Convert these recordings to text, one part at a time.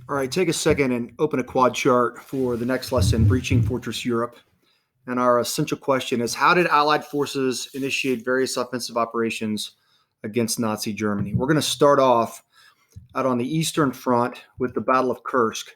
All right, take a second and open a quad chart for the next lesson, Breaching Fortress Europe. And our essential question is, how did Allied forces initiate various offensive operations against Nazi Germany? We're going to start off out on the Eastern Front with the Battle of Kursk.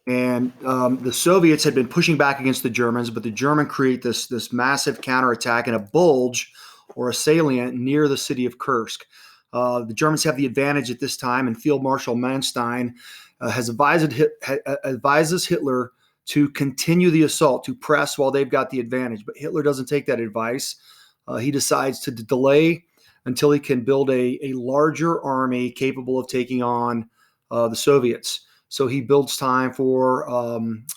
And the Soviets had been pushing back against the Germans, but the Germans create this massive counterattack in a bulge or a salient near the city of Kursk. The Germans have the advantage at this time, and Field Marshal Manstein advises Hitler to continue the assault, to press while they've got the advantage. But Hitler doesn't take that advice. He decides to delay until he can build a larger army capable of taking on the Soviets. So he builds time for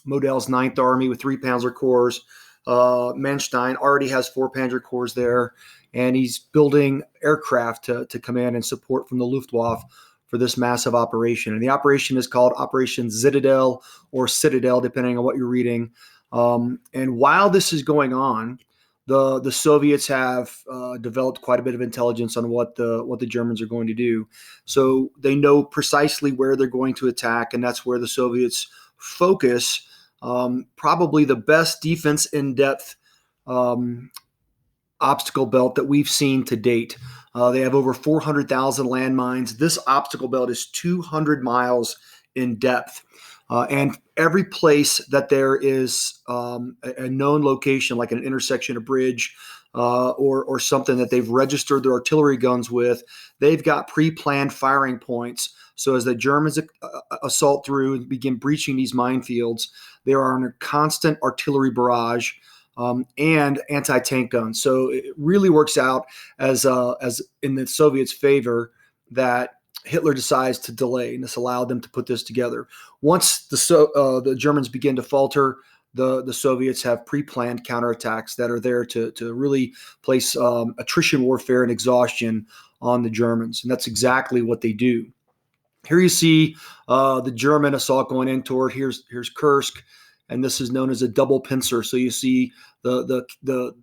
Model's Ninth Army with 3 Panzer Corps. Manstein already has 4 Panzer Corps there, and he's building aircraft to come in and support from the Luftwaffe for this massive operation. And the operation is called Operation Zitadel or Citadel, depending on what you're reading. And while this is going on, the Soviets have developed quite a bit of intelligence on what the Germans are going to do. So they know precisely where they're going to attack, and that's where the Soviets focus. Probably the best defense in depth obstacle belt that we've seen to date. They have over 400,000 landmines. This obstacle belt is 200 miles in depth. And every place that there is a known location, like an intersection, a bridge, or something that they've registered their artillery guns with, they've got pre-planned firing points. So as the Germans assault through and begin breaching these minefields, they are under constant artillery barrage and anti-tank guns. So it really works out as in the Soviets' favor that Hitler decides to delay, and this allowed them to put this together. Once the Germans begin to falter, the Soviets have pre-planned counterattacks that are there to really place attrition warfare and exhaustion on the Germans, and that's exactly what they do. Here you see the German assault going in toward here's Kursk, and this is known as a double pincer. So you see the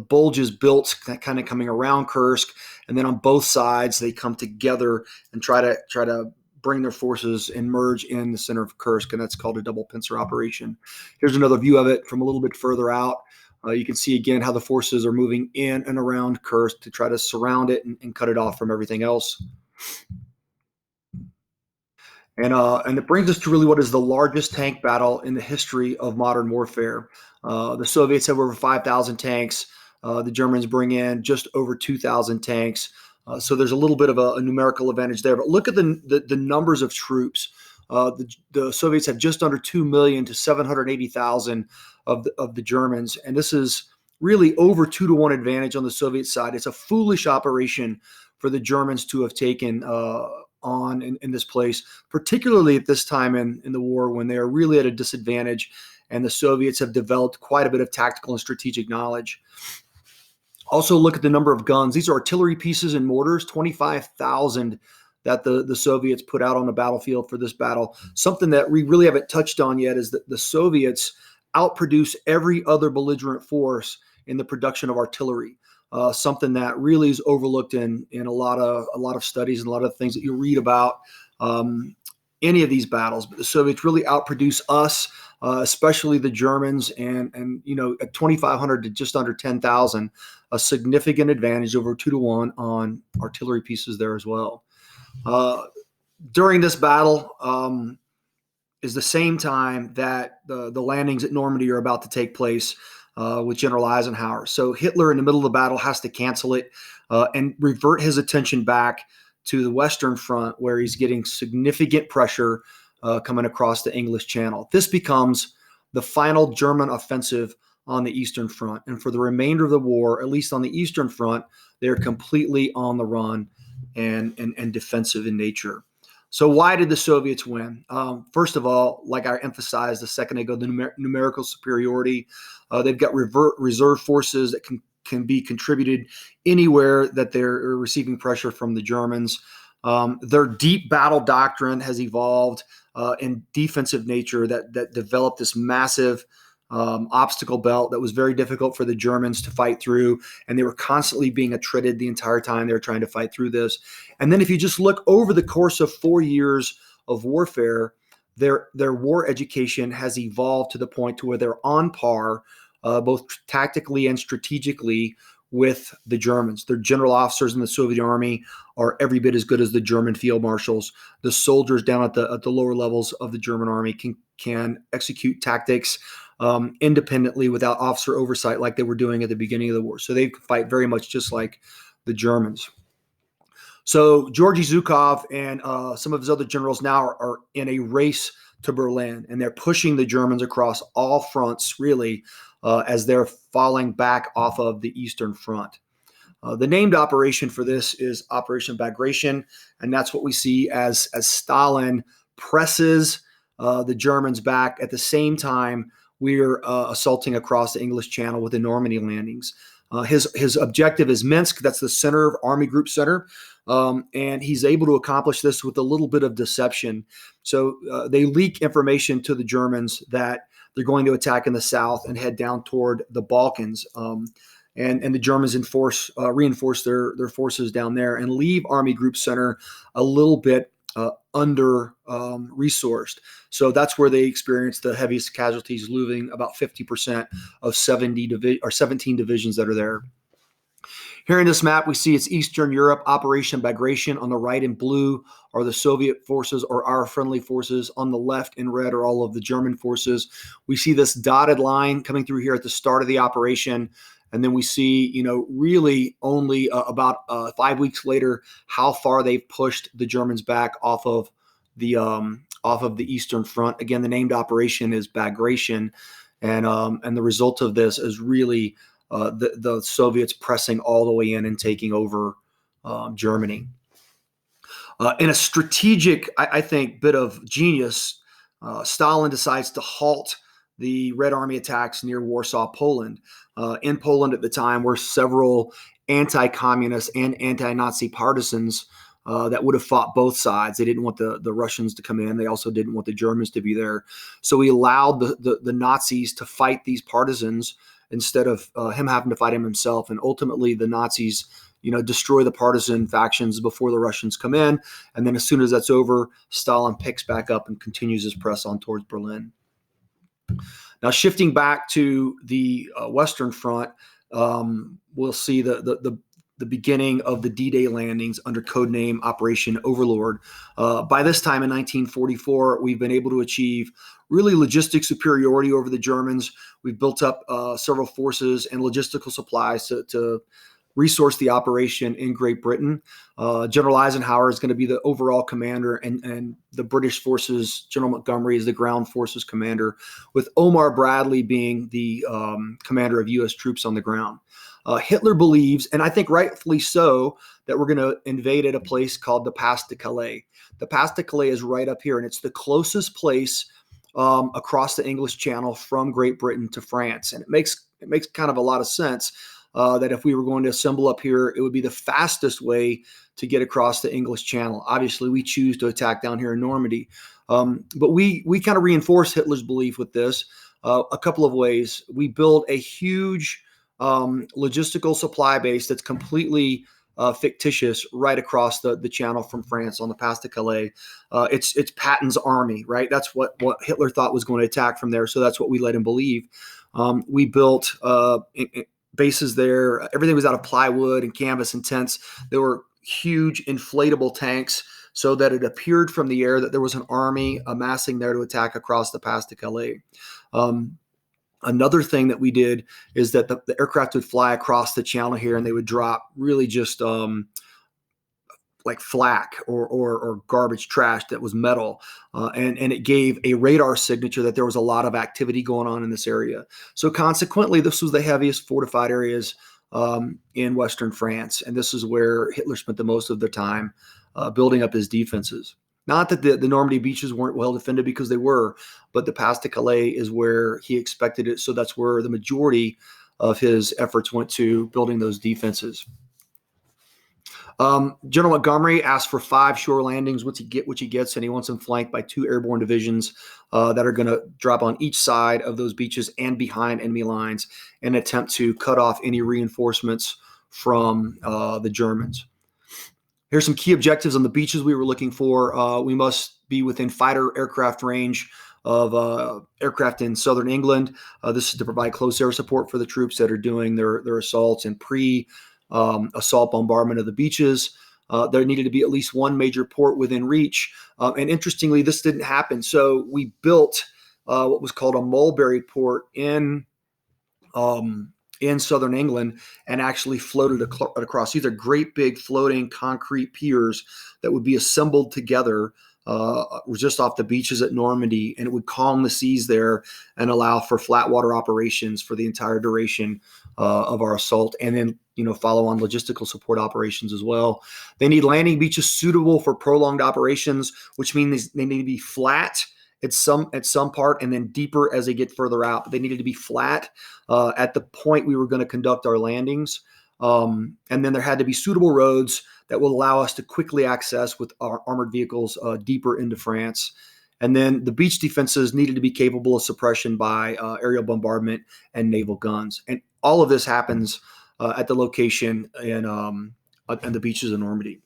bulges built kind of coming around Kursk, and then on both sides they come together and try to bring their forces and merge in the center of Kursk, and that's called a double pincer operation. Here's another view of it from a little bit further out. You can see again how the forces are moving in and around Kursk to try to surround it and cut it off from everything else. And it brings us to really what is the largest tank battle in the history of modern warfare. The Soviets have over 5,000 tanks. The Germans bring in just over 2,000 tanks. So there's a little bit of a numerical advantage there. But look at the numbers of troops. The Soviets have just under 2 million to 780,000 of the Germans. And this is really over 2-to-1 advantage on the Soviet side. It's a foolish operation for the Germans to have taken on in this place, particularly at this time in the war when they are really at a disadvantage, and the Soviets have developed quite a bit of tactical and strategic knowledge. Also, look at the number of guns. These are artillery pieces and mortars, 25,000 that the Soviets put out on the battlefield for this battle. Something that we really haven't touched on yet is that the Soviets outproduce every other belligerent force in the production of artillery. Something that really is overlooked in a lot of studies and a lot of things that you read about any of these battles. But the Soviets really outproduce us, especially the Germans, and at 2,500 to just under 10,000, a significant advantage, over 2-to-1 on artillery pieces there as well. During this battle is the same time that the landings at Normandy are about to take place. With General Eisenhower. So Hitler, in the middle of the battle, has to cancel it and revert his attention back to the Western Front, where he's getting significant pressure coming across the English Channel. This becomes the final German offensive on the Eastern Front. And for the remainder of the war, at least on the Eastern Front, they're completely on the run and defensive in nature. So why did the Soviets win? First of all, like I emphasized a second ago, the numerical superiority. They've got reserve forces that can be contributed anywhere that they're receiving pressure from the Germans. Their deep battle doctrine has evolved in defensive nature that developed this massive obstacle belt that was very difficult for the Germans to fight through, and they were constantly being attrited the entire time they were trying to fight through this. And then if you just look over the course of 4 years of warfare, their war education has evolved to the point to where they're on par, both tactically and strategically, with the Germans. Their general officers in the Soviet army are every bit as good as the German field marshals. The soldiers down at the lower levels of the German army can execute tactics independently without officer oversight like they were doing at the beginning of the war. So they fight very much just like the Germans. So Georgy Zhukov and some of his other generals now are in a race to Berlin, and they're pushing the Germans across all fronts, really, as they're falling back off of the Eastern Front. The named operation for this is Operation Bagration, and that's what we see as Stalin presses the Germans back. At the same time, we're assaulting across the English Channel with the Normandy landings. His objective is Minsk. That's the center of Army Group Center. And he's able to accomplish this with a little bit of deception. So they leak information to the Germans that they're going to attack in the south and head down toward the Balkans. And the Germans reinforce their forces down there and leave Army Group Center a little bit under resourced. So that's where they experience the heaviest casualties, losing about 50% of 17 divisions that are there. Here in this map, we see it's Eastern Europe, Operation Bagration. On the right in blue are the Soviet forces or our friendly forces. On the left in red are all of the German forces. We see this dotted line coming through here at the start of the operation. And then we see, really only about 5 weeks later, how far they've pushed the Germans back off of the Eastern Front. Again, the named operation is Bagration. And the result of this is really the Soviets pressing all the way in and taking over Germany. In a strategic, I think, bit of genius, Stalin decides to halt the Red Army attacks near Warsaw, Poland. In Poland at the time were several anti-communist and anti-Nazi partisans that would have fought both sides. They didn't want the Russians to come in. They also didn't want the Germans to be there. So he allowed the Nazis to fight these partisans instead of him having to fight him himself. And ultimately, the Nazis, destroy the partisan factions before the Russians come in. And then as soon as that's over, Stalin picks back up and continues his press on towards Berlin. Now, shifting back to the Western Front, we'll see the beginning of the D-Day landings under codename Operation Overlord. By this time in 1944, we've been able to achieve really logistic superiority over the Germans. We've built up several forces and logistical supplies to resource the operation in Great Britain. General Eisenhower is going to be the overall commander, and the British forces, General Montgomery, is the ground forces commander, with Omar Bradley being the commander of U.S. troops on the ground. Hitler believes, and I think rightfully so, that we're going to invade at a place called the Pas de Calais. The Pas de Calais is right up here, and it's the closest place across the English Channel from Great Britain to France. And it makes kind of a lot of sense that if we were going to assemble up here, it would be the fastest way to get across the English Channel. Obviously, we choose to attack down here in Normandy. But we kind of reinforce Hitler's belief with this a couple of ways. We build a huge logistical supply base that's completely fictitious right across the channel from France on the Pas de Calais. It's Patton's army, right? That's what Hitler thought was going to attack from there. So that's what we let him believe. We built bases there. Everything was out of plywood and canvas and tents. There were huge inflatable tanks so that it appeared from the air that there was an army amassing there to attack across the Pas de Calais. Another thing that we did is that the aircraft would fly across the channel here, and they would drop really just like flak or garbage trash that was metal. And it gave a radar signature that there was a lot of activity going on in this area. So consequently, this was the heaviest fortified areas in Western France. And this is where Hitler spent the most of the time building up his defenses. Not that the Normandy beaches weren't well defended, because they were, but the Pas de Calais is where he expected it. So that's where the majority of his efforts went to, building those defenses. General Montgomery asked for 5 shore landings, which he gets, and he wants them flanked by 2 airborne divisions that are going to drop on each side of those beaches and behind enemy lines in an attempt to cut off any reinforcements from the Germans. Here's some key objectives on the beaches we were looking for. We must be within fighter aircraft range of aircraft in southern England. This is to provide close air support for the troops that are doing their assaults and assault bombardment of the beaches. There needed to be at least one major port within reach. And interestingly, this didn't happen. So we built what was called a Mulberry port in southern England and actually floated across. These are great big floating concrete piers that would be assembled together just off the beaches at Normandy, and it would calm the seas there and allow for flat water operations for the entire duration of our assault, and then follow on logistical support operations as well. They need landing beaches suitable for prolonged operations, which means they need to be flat at some part and then deeper as they get further out. But they needed to be flat at the point we were going to conduct our landings. And then there had to be suitable roads that will allow us to quickly access with our armored vehicles deeper into France. And then the beach defenses needed to be capable of suppression by aerial bombardment and naval guns. And all of this happens at the location in the beaches of Normandy.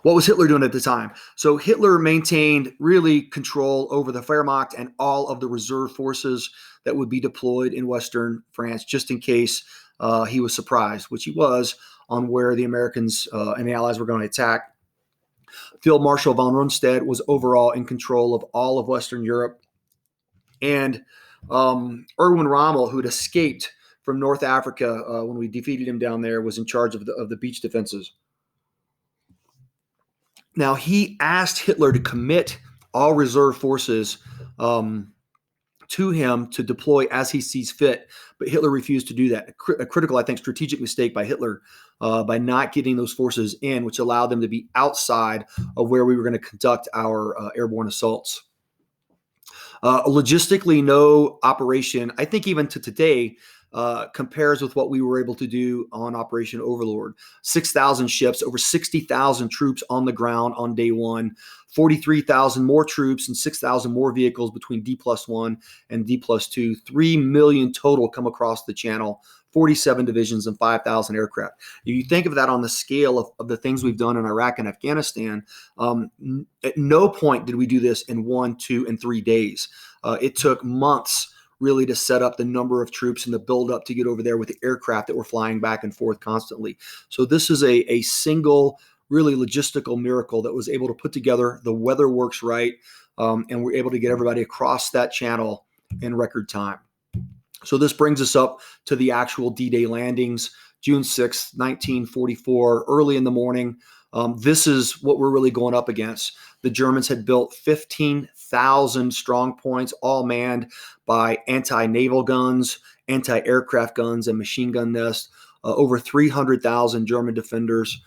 What was Hitler doing at the time? So Hitler maintained really control over the Wehrmacht and all of the reserve forces that would be deployed in Western France, just in case he was surprised, which he was, on where the Americans and the Allies were going to attack. Field Marshal von Rundstedt was overall in control of all of Western Europe. And Erwin Rommel, who had escaped from North Africa when we defeated him down there, was in charge of the beach defenses. Now, he asked Hitler to commit all reserve forces to him to deploy as he sees fit, but Hitler refused to do that. A critical, I think, strategic mistake by Hitler by not getting those forces in, which allowed them to be outside of where we were going to conduct our airborne assaults. Logistically, no operation, I think even to today, compares with what we were able to do on Operation Overlord. 6,000 ships, over 60,000 troops on the ground on day one, 43,000 more troops and 6,000 more vehicles between D+1 and D+2, 3 million total come across the channel, 47 divisions and 5,000 aircraft. If you think of that on the scale of the things we've done in Iraq and Afghanistan, at no point did we do this in 1, 2, and 3 days. It took months really to set up the number of troops and the build up to get over there with the aircraft that were flying back and forth constantly. So this is a single, really logistical miracle that was able to put together. The weather works right, and we're able to get everybody across that channel in record time. So this brings us up to the actual D-Day landings, June 6th, 1944, early in the morning. This is what we're really going up against. The Germans had built 15,000 strong points, all manned by anti-naval guns, anti-aircraft guns, and machine gun nests. Over 300,000 German defenders.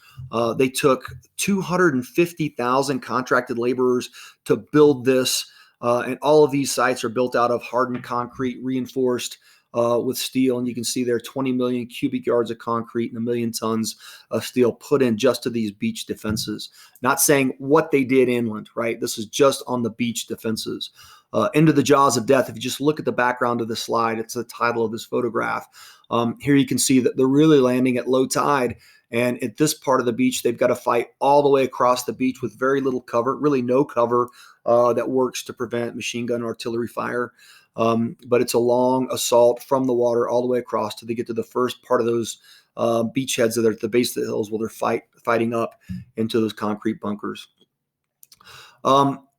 They took 250,000 contracted laborers to build this. And all of these sites are built out of hardened concrete, reinforced with steel. And you can see there 20 million cubic yards of concrete and 1 million tons of steel put in just to these beach defenses. Not saying what they did inland, right? This is just on the beach defenses. Into the jaws of death. If you just look at the background of the slide, it's the title of this photograph. Here you can see that they're really landing at low tide. And at this part of the beach, they've got to fight all the way across the beach with very little cover, really no cover that works to prevent machine gun or artillery fire. But it's a long assault from the water all the way across till they get to the first part of those beachheads that are at the base of the hills where they're fighting up into those concrete bunkers.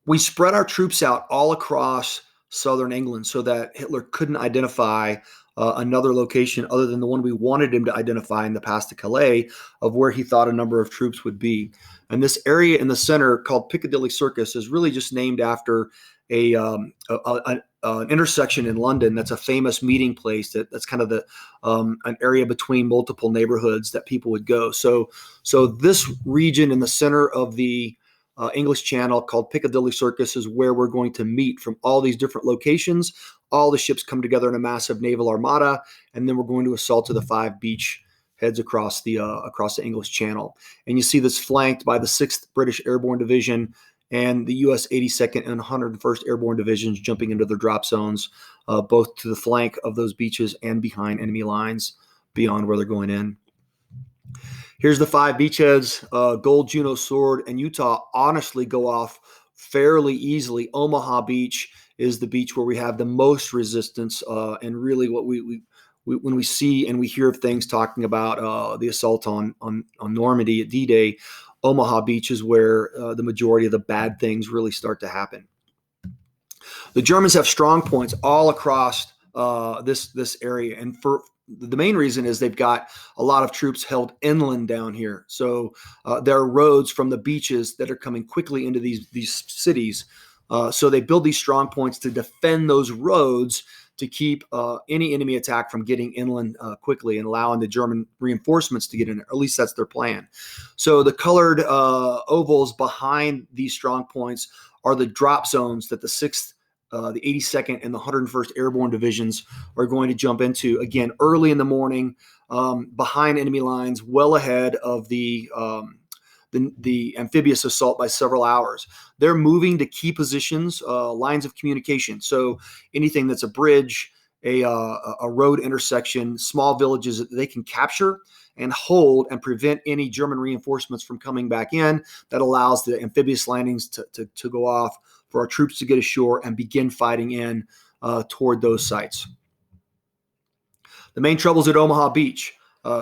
We spread our troops out all across southern England so that Hitler couldn't identify another location other than the one we wanted him to identify in the Pas de Calais of where he thought a number of troops would be. And this area in the center called Piccadilly Circus is really just named after an intersection in London that's a famous meeting place that's kind of an area between multiple neighborhoods that people would go. So this region in the center of the English Channel called Piccadilly Circus is where we're going to meet from all these different locations. All the ships come together in a massive naval armada, and then we're going to assault to the 5 beach heads across the English Channel. And you see this flanked by the 6th British Airborne Division and the U.S. 82nd and 101st Airborne Divisions jumping into their drop zones, both to the flank of those beaches and behind enemy lines beyond where they're going in. Here's the 5 beachheads. Gold, Juno, Sword, and Utah honestly go off fairly easily. Omaha Beach is the beach where we have the most resistance, and really what we when we see and we hear of things talking about the assault on Normandy at D-Day, Omaha Beach is where the majority of the bad things really start to happen. The Germans have strong points all across this area, and for the main reason is they've got a lot of troops held inland down here. So there are roads from the beaches that are coming quickly into these cities. So they build these strong points to defend those roads to keep any enemy attack from getting inland quickly and allowing the German reinforcements to get in. Or at least that's their plan. So the colored ovals behind these strong points are the drop zones that the 6th, the 82nd, and the 101st Airborne Divisions are going to jump into, again, early in the morning, behind enemy lines, well ahead of the amphibious assault by several hours. They're moving to key positions, lines of communication. So anything that's a bridge, a road intersection, small villages that they can capture and hold and prevent any German reinforcements from coming back in. That allows the amphibious landings to go off for our troops to get ashore and begin fighting in toward those sites. The main troubles at Omaha Beach.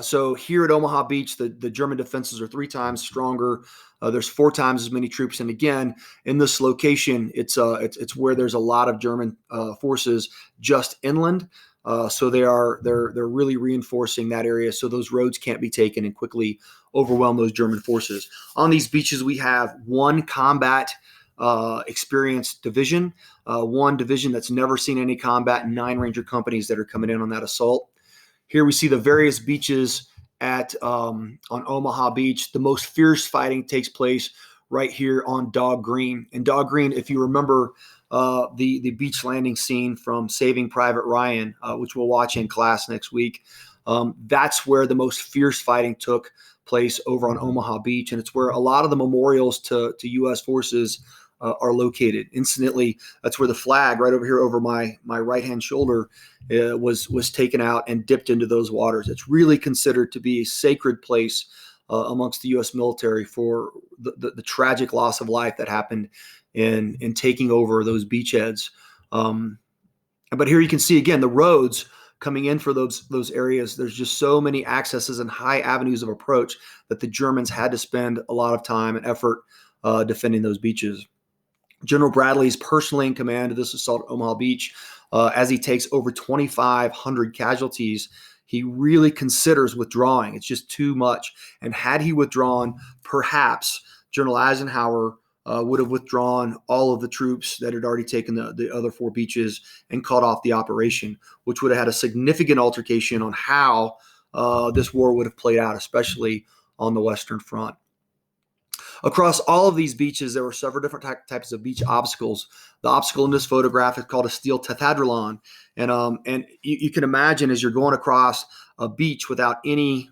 So here at Omaha Beach, the German defenses are 3 times stronger. There's 4 times as many troops, and again, in this location, it's where there's a lot of German forces just inland. So they're really reinforcing that area, so those roads can't be taken and quickly overwhelm those German forces. On these beaches, we have 1 combat experienced division, 1 division that's never seen any combat, and 9 Ranger companies that are coming in on that assault. Here we see the various beaches on Omaha Beach. The most fierce fighting takes place right here on Dog Green. And Dog Green, if you remember the beach landing scene from Saving Private Ryan, which we'll watch in class next week, that's where the most fierce fighting took place over on Omaha Beach. And it's where a lot of the memorials to U.S. forces are located. Incidentally, that's where the flag right over here over my right-hand shoulder was taken out and dipped into those waters. It's really considered to be a sacred place amongst the U.S. military for the tragic loss of life that happened in taking over those beachheads. But here you can see, again, the roads coming in for those areas. There's just so many accesses and high avenues of approach that the Germans had to spend a lot of time and effort defending those beaches. General Bradley is personally in command of this assault at Omaha Beach. As he takes over 2,500 casualties, he really considers withdrawing. It's just too much. And had he withdrawn, perhaps General Eisenhower would have withdrawn all of the troops that had already taken the other 4 beaches and called off the operation, which would have had a significant altercation on how this war would have played out, especially on the Western Front. Across all of these beaches, there were several different types of beach obstacles. The obstacle in this photograph is called a steel tetraedrylon. And you can imagine as you're going across a beach without any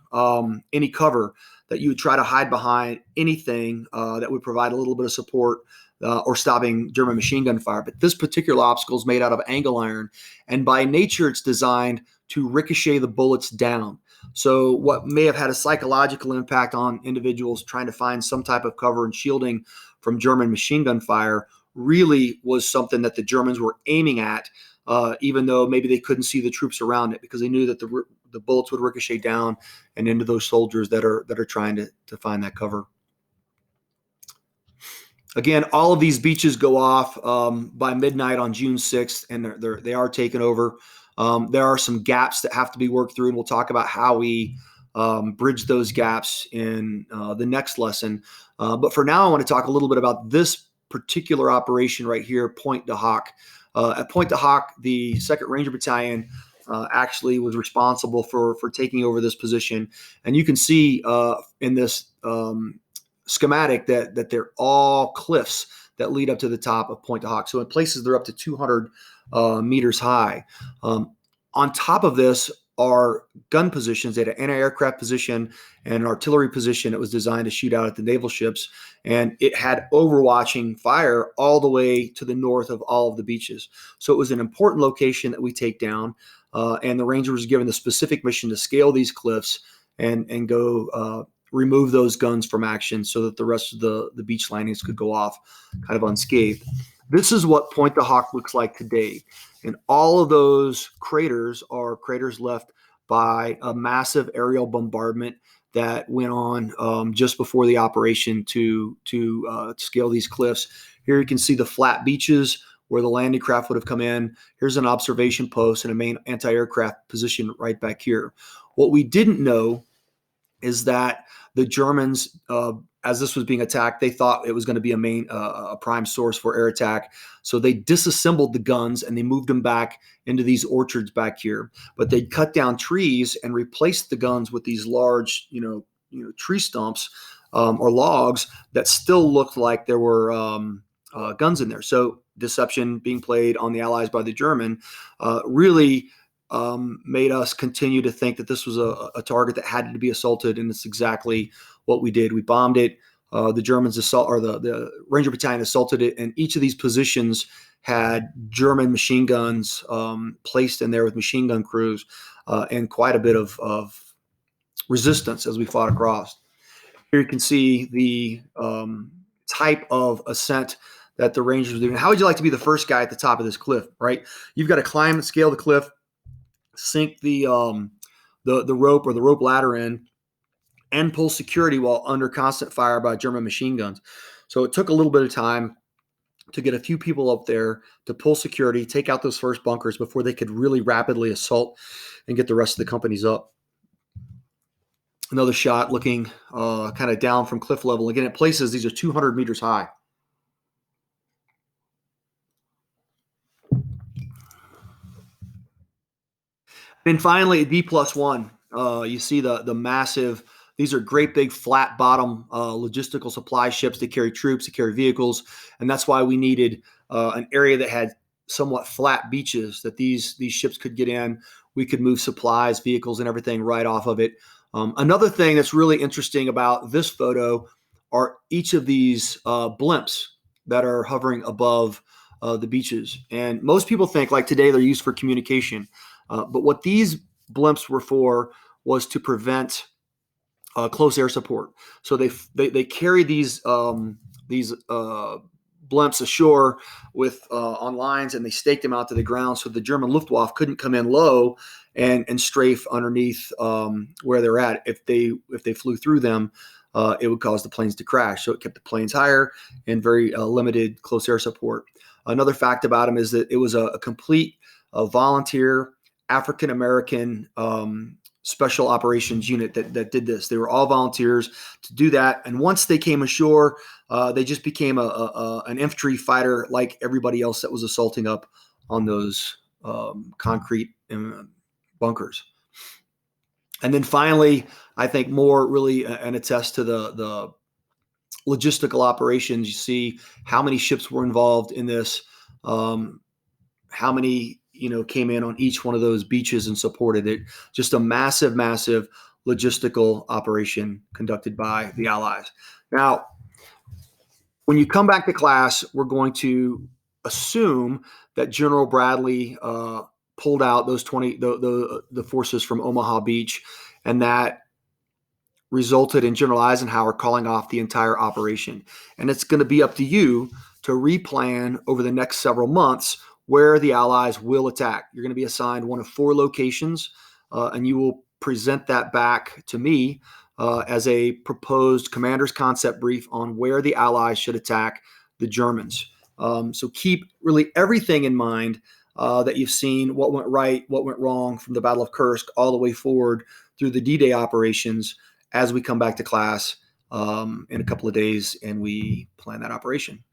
cover that you would try to hide behind anything that would provide a little bit of support or stopping German machine gun fire. But this particular obstacle is made out of angle iron. And by nature, it's designed to ricochet the bullets down. So what may have had a psychological impact on individuals trying to find some type of cover and shielding from German machine gun fire really was something that the Germans were aiming at, even though maybe they couldn't see the troops around it, because they knew that the bullets would ricochet down and into those soldiers that are trying to find that cover. Again, all of these beaches go off by midnight on June 6th, and they are taken over. There are some gaps that have to be worked through, and we'll talk about how we bridge those gaps in the next lesson. But for now, I want to talk a little bit about this particular operation right here, Pointe du Hoc. At Pointe du Hoc, the 2nd Ranger Battalion actually was responsible for taking over this position. And you can see in this schematic that they're all cliffs that lead up to the top of Pointe du Hoc. So in places, they're up to 200 meters high. On top of this, are gun positions. They had an anti-aircraft position and an artillery position that was designed to shoot out at the naval ships. And it had overwatching fire all the way to the north of all of the beaches. So it was an important location that we take down. And the Ranger was given the specific mission to scale these cliffs and go remove those guns from action so that the rest of the beach landings could go off kind of unscathed. This is what Point the Hawk looks like today. And all of those craters are craters left by a massive aerial bombardment that went on just before the operation to scale these cliffs. Here you can see the flat beaches where the landing craft would have come in. Here's an observation post and a main anti-aircraft position right back here. What we didn't know is that the Germans, as this was being attacked, they thought it was going to be a prime source for air attack. So they disassembled the guns and they moved them back into these orchards back here. But they cut down trees and replaced the guns with these large, tree stumps or logs that still looked like there were guns in there. So deception being played on the Allies by the German really made us continue to think that this was a target that had to be assaulted, and it's exactly what we did. We bombed it. The Germans the Ranger Battalion assaulted it, and each of these positions had German machine guns placed in there with machine gun crews and quite a bit of resistance as we fought across. Here you can see the type of ascent that the Rangers were doing. How would you like to be the first guy at the top of this cliff, right? You've got to climb and scale the cliff, sink the rope or the rope ladder in, and pull security while under constant fire by German machine guns. So it took a little bit of time to get a few people up there to pull security, take out those first bunkers before they could really rapidly assault and get the rest of the companies up. Another shot looking kind of down from cliff level. Again, at places, these are 200 meters high. And finally, at D+1, you see the massive, these are great big flat bottom logistical supply ships that carry troops, that carry vehicles. And that's why we needed an area that had somewhat flat beaches that these ships could get in. We could move supplies, vehicles, and everything right off of it. Another thing that's really interesting about this photo are each of these blimps that are hovering above the beaches. And most people think, like today, they're used for communication. But what these blimps were for was to prevent close air support. So they carry these blimps ashore with on lines, and they staked them out to the ground so the German Luftwaffe couldn't come in low and strafe underneath where they're at. If they flew through them, it would cause the planes to crash. So it kept the planes higher and very limited close air support. Another fact about them is that it was a complete volunteer African-American special operations unit that did this. They were all volunteers to do that. And once they came ashore, they just became an infantry fighter like everybody else that was assaulting up on those concrete bunkers. And then finally, I think more really and attest to the logistical operations. You see how many ships were involved in this, how many came in on each one of those beaches and supported it. Just a massive, massive logistical operation conducted by the Allies. Now, when you come back to class, we're going to assume that General Bradley pulled out those the forces from Omaha Beach, and that resulted in General Eisenhower calling off the entire operation. And it's going to be up to you to replan over the next several months where the Allies will attack. You're going to be assigned one of 4 locations, and you will present that back to me as a proposed commander's concept brief on where the Allies should attack the Germans. So keep really everything in mind that you've seen, what went right, what went wrong from the Battle of Kursk all the way forward through the D-Day operations as we come back to class in a couple of days and we plan that operation.